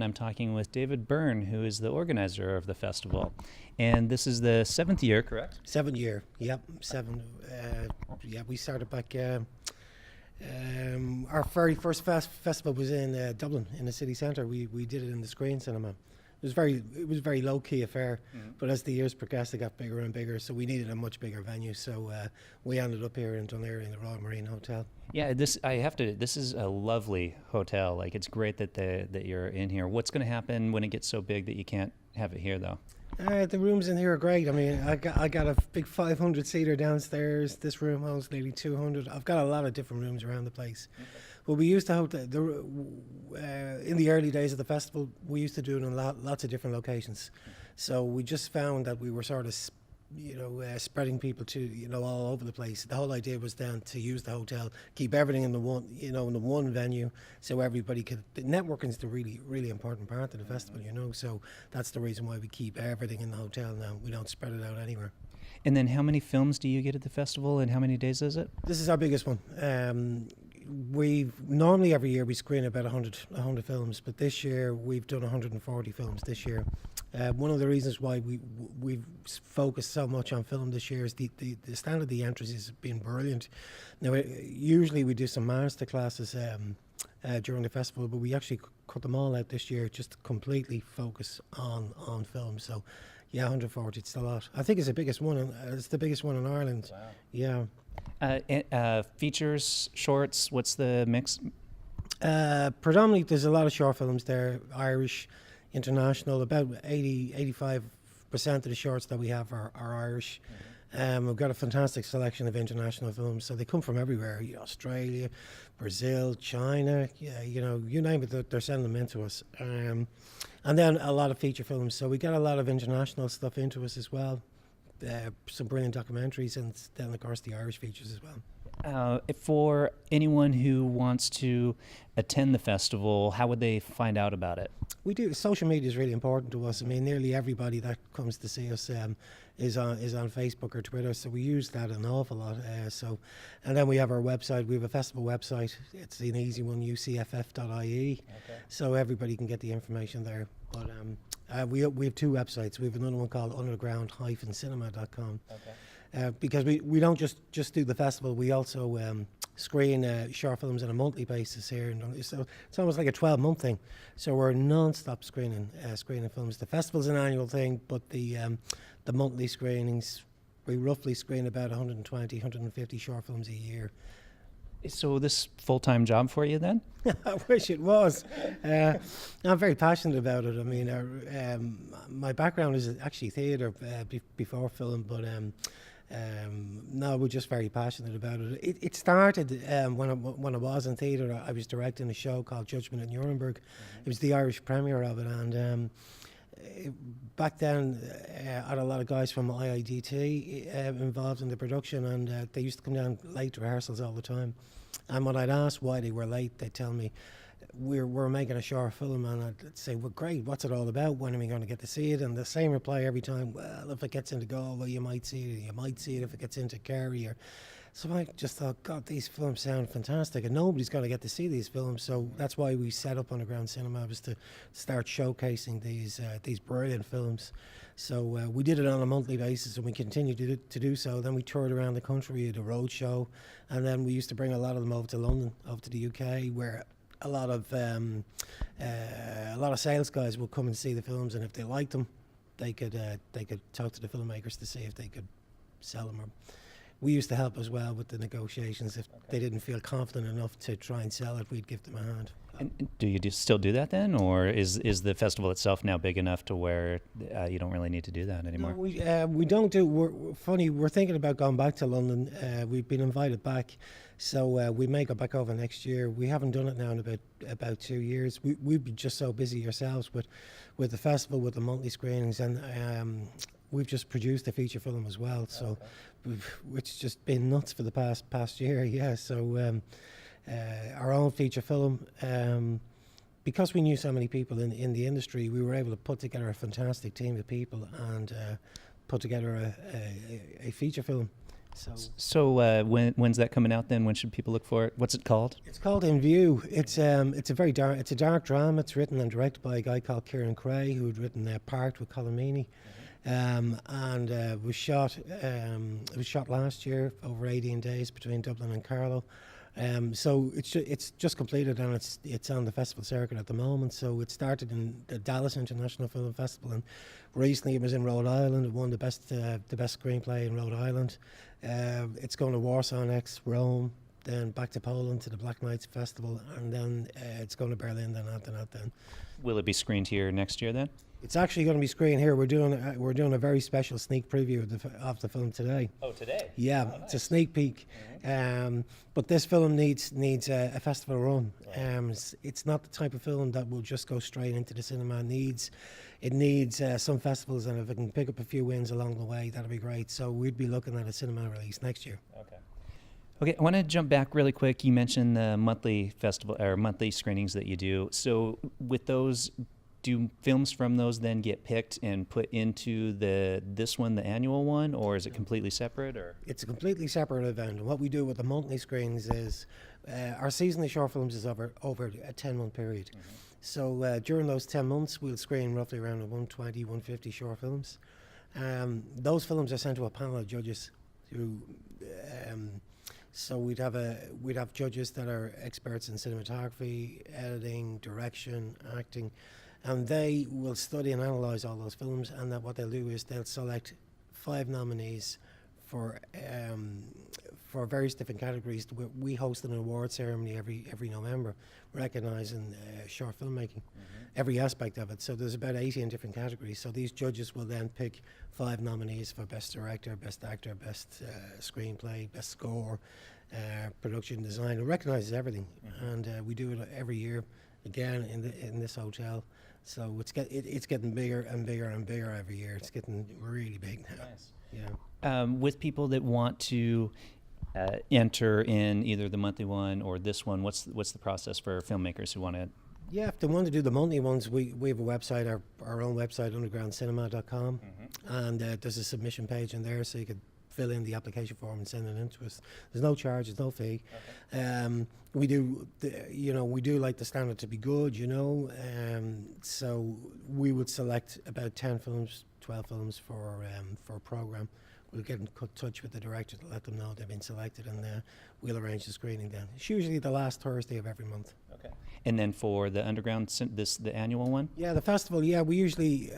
I'm talking with David Byrne, who is the organizer of the festival. And this is the 7th year, correct? 7th year, yep, 7. Yeah, we started back. Our very first festival was in Dublin, in the city centre. We did it in the Screen Cinema. It was very low key affair, but as the years progressed, it got bigger and bigger. So we needed a much bigger venue. So we ended up here in Dunleary in the Royal Marine Hotel. Yeah, this is a lovely hotel. Like, it's great that you're in here. What's going to happen when it gets so big that you can't have it here, though? The rooms in here are great. I mean, I got a big 500-seater downstairs. This room holds nearly 200. I've got a lot of different rooms around the place. Okay. Well, we used to hold in the early days of the festival, we used to do it in lots of different locations. So we just found that we were sort of, spreading people to, all over the place. The whole idea was then to use the hotel, keep everything in the one venue, so everybody could. Networking is the really important part of the festival, So that's the reason why we keep everything in the hotel now. We don't spread it out anywhere. And then, how many films do you get at the festival, and how many days is it? This is our biggest one. We've normally every year we screen about 100 films, but this year we've done 140 films this year. One of the reasons why we've focused so much on film this year is the standard of the entries has been brilliant. Now, usually we do some master classes during the festival, but we actually cut them all out this year just to completely focus on film. So, yeah, 140, it's a lot. I think it's the biggest one. It's the biggest one in Ireland. Wow. Yeah. Features, shorts, what's the mix? Predominantly, there's a lot of short films there, Irish, international. About 85% of the shorts that we have are Irish. We've got a fantastic selection of international films, so they come from everywhere. Australia, Brazil, China, you name it, they're sending them into us. And then a lot of feature films, so we get a lot of international stuff into us as well. Some brilliant documentaries, and then of course the Irish features as well. For anyone who wants to attend the festival, how would they find out about it? We do. Social media is really important to us. I mean, nearly everybody that comes to see us is on Facebook or Twitter, so we use that an awful lot. And then we have our website. We have a festival website. It's an easy one, ucff.ie. Okay. So everybody can get the information there. But we have two websites. We have another one called underground-cinema.com. Okay. Because we don't just do the festival, we also screen short films on a monthly basis here, and so it's almost like a 12-month thing. So we're non-stop screening films. The festival's an annual thing, but the monthly screenings, we roughly screen about 120, 150 short films a year. So this full-time job for you then? I wish it was. I'm very passionate about it. I mean, my background is actually theatre before film, but no, we're just very passionate about it. It started when I was in theatre. I was directing a show called Judgment at Nuremberg. It was the Irish premiere of it, and back then I had a lot of guys from IIDT involved in the production, and they used to come down late to rehearsals all the time. And when I'd ask why they were late, they'd tell me, we're making a short film, and I'd say, well, great, what's it all about? When are we going to get to see it? And the same reply every time, well, if it gets into Galway, you might see it. You might see it if it gets into Kerry. So I just thought, God, these films sound fantastic, and nobody's going to get to see these films. So that's why we set up Underground Cinema, was to start showcasing these brilliant films. So we did it on a monthly basis, and we continue to do so. Then we toured around the country, we did a road show, and then we used to bring a lot of them over to London, over to the UK, where a lot of sales guys would come and see the films, and if they liked them, they could talk to the filmmakers to see if they could sell them. Or we used to help as well with the negotiations. If they didn't feel confident enough to try and sell it, we'd give them a hand. And do you still do that then, or is the festival itself now big enough to where you don't really need to do that anymore? No, we don't do. We're thinking about going back to London. We've been invited back, so we may go back over next year. We haven't done it now in about 2 years. We've been just so busy ourselves with the festival, with the monthly screenings, and we've just produced a feature film as well. So, it's just been nuts for the past year. Yeah. So. Our own feature film, because we knew so many people in the industry, we were able to put together a fantastic team of people and put together a feature film So When's that coming out then? When should people look for it? What's it called? it's called In View. It's a dark drama. It's written and directed by a guy called Kieran Cray, who had written Parked with Colin Meaney. And was shot. It was shot last year over 18 days between Dublin and Carlow. So it's just completed, and it's on the festival circuit at the moment. So it started in the Dallas International Film Festival, and recently it was in Rhode Island. It won the best screenplay in Rhode Island. It's going to Warsaw next, Rome, then back to Poland to the Black Nights Festival, and then it's going to Berlin. Then after that, then. Will it be screened here next year then? It's actually going to be screened here. We're doing a very special sneak preview of the film today. Oh, today? Yeah, oh, nice. It's a sneak peek. But this film needs a festival run. It's not the type of film that will just go straight into the cinema. It needs some festivals, and if it can pick up a few wins along the way, that'd be great. So we'd be looking at a cinema release next year. Okay, I want to jump back really quick. You mentioned the monthly festival or monthly screenings that you do. So with those, do films from those then get picked and put into the annual one, or is it completely separate? Or it's a completely separate event. And what we do with the monthly screenings is our season of short films is over a 10-month period. So during those 10 months, we'll screen roughly around 120, 150 short films. Those films are sent to a panel of judges who. So we'd have judges that are experts in cinematography, editing, direction, acting, and they will study and analyse all those films. And that what they'll do is they'll select 5 nominees for various different categories. We host an award ceremony every November, recognising short filmmaking, every aspect of it. So there's about 18 different categories. So these judges will then pick 5 nominees for best director, best actor, best screenplay, best score, production design. It recognises everything, and we do it every year again in this hotel. So it's getting bigger and bigger and bigger every year. It's getting really big now. Nice. Yeah. With people that want to enter in either the monthly one or this one, what's the process for filmmakers who want to? Yeah, if they want to do the monthly ones, we have a website, our own website, undergroundcinema.com, and there's a submission page in there, so you could fill in the application form and send it in to us. There's no charge, there's no fee. We do like the standard to be good, so we would select about 10 films, 12 films for a program. We'll get in touch with the director to let them know they've been selected, and we'll arrange the screening then. It's usually the last Thursday of every month. Okay. And then for the underground, the annual one? Yeah, the festival. Yeah, we usually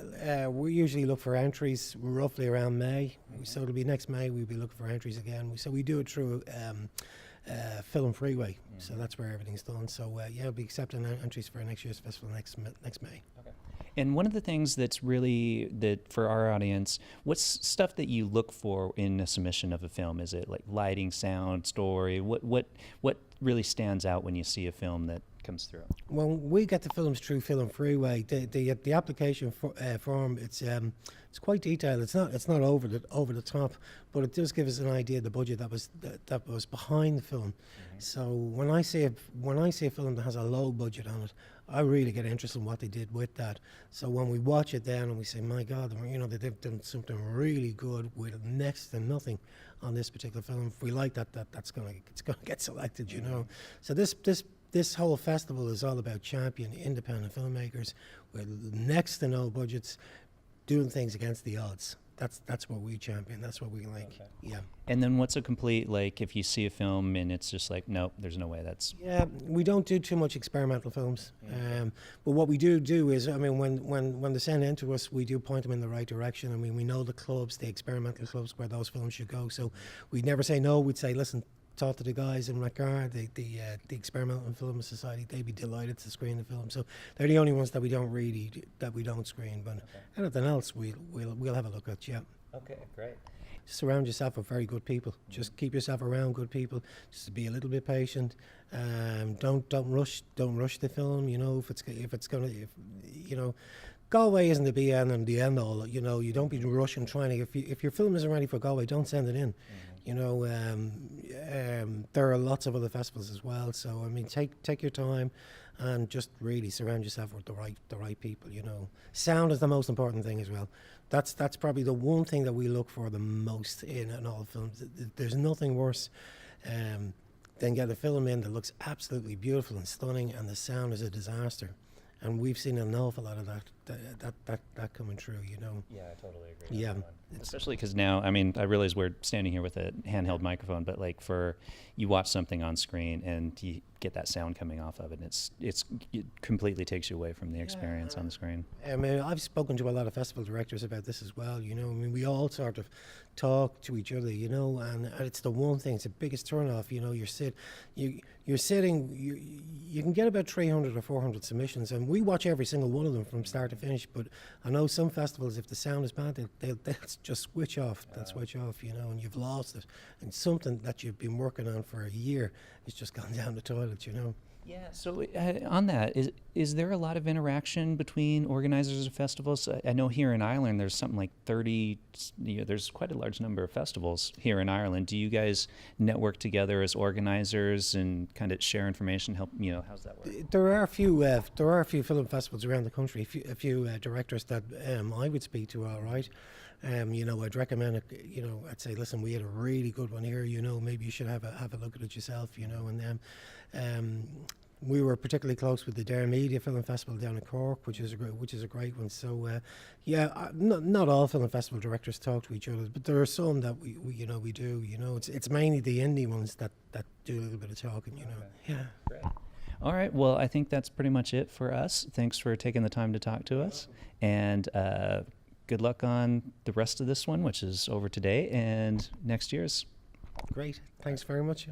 look for entries roughly around May. So it'll be next May. We'll be looking for entries again. So we do it through Film Freeway. So that's where everything's done. So we'll be accepting entries for next year's festival next May. Okay. And one of the things that's really for our audience, what's stuff that you look for in a submission of a film? Is it like lighting, sound, story? What really stands out when you see a film that comes through? When we get the films through Film Freeway, the application form, it's quite detailed. It's not over the top, but it does give us an idea of the budget that was behind the film. So when I see a film that has a low budget on it, I really get interested in what they did with that. So when we watch it then and we say, my God, they've done something really good with next to nothing on this particular film. If we like that, it's gonna get selected, So this whole festival is all about champion independent filmmakers with next to no budgets, doing things against the odds. That's what we champion. That's what we like. Okay. Yeah. And then what's a complete, like, if you see a film and it's just like, nope, there's no way that's... Yeah, we don't do too much experimental films. But what we do is, when they send in to us, we do point them in the right direction. We know the clubs, the experimental clubs where those films should go. So we'd never say no. We'd say, listen, talk to the guys in Racar, the Experimental Film Society. They'd be delighted to screen the film. So they're the only ones that we don't screen. But anything else, we'll have a look at. Yeah. Okay, great. Surround yourself with very good people. Just keep yourself around good people. Just be a little bit patient. Don't rush the film. Galway isn't the be and the end all. You don't be rushing trying to. If your film isn't ready for Galway, don't send it in. There are lots of other festivals as well. So take your time, and just really surround yourself with the right people. You know, sound is the most important thing as well. That's probably the one thing that we look for the most in all films. There's nothing worse than get a film in that looks absolutely beautiful and stunning, and the sound is a disaster. And we've seen an awful lot of that coming true, you know. Yeah, I totally agree. Yeah, Especially because now, I mean, I realize we're standing here with a handheld microphone, but like you watch something on screen and you get that sound coming off of it, and it completely takes you away from the experience on the screen. I mean, I've spoken to a lot of festival directors about this as well, you know. I mean, we all sort of talk to each other, you know, and it's the one thing, it's the biggest turn-off, you know. You're sitting, you can get about 300 or 400 submissions, and we watch every single one of them from start to finish, but I know some festivals, if the sound is bad, they'll just switch off, you know, and you've lost it. And something that you've been working on for a year has just gone down the toilet, you know. Yeah. So on that, is there a lot of interaction between organizers of festivals? I know here in Ireland, there's something like 30. There's quite a large number of festivals here in Ireland. Do you guys network together as organizers and kind of share information? Help, you know, how's that work? There are a few film festivals around the country. A few directors that I would speak to. All right. You know, I'd recommend it. You know, I'd say, listen, we had a really good one here. You know, maybe you should have a look at it yourself. You know, and then we were particularly close with the Dare Media Film Festival down in Cork, which is a great one. So not all film festival directors talk to each other, but there are some that we do. You know, it's mainly the indie ones that do a little bit of talking. You know, yeah. Great. All right. Well, I think that's pretty much it for us. Thanks for taking the time to talk to us, and good luck on the rest of this one, which is over today, and next year's. Great. Thanks very much.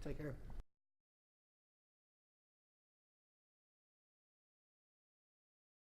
Take care.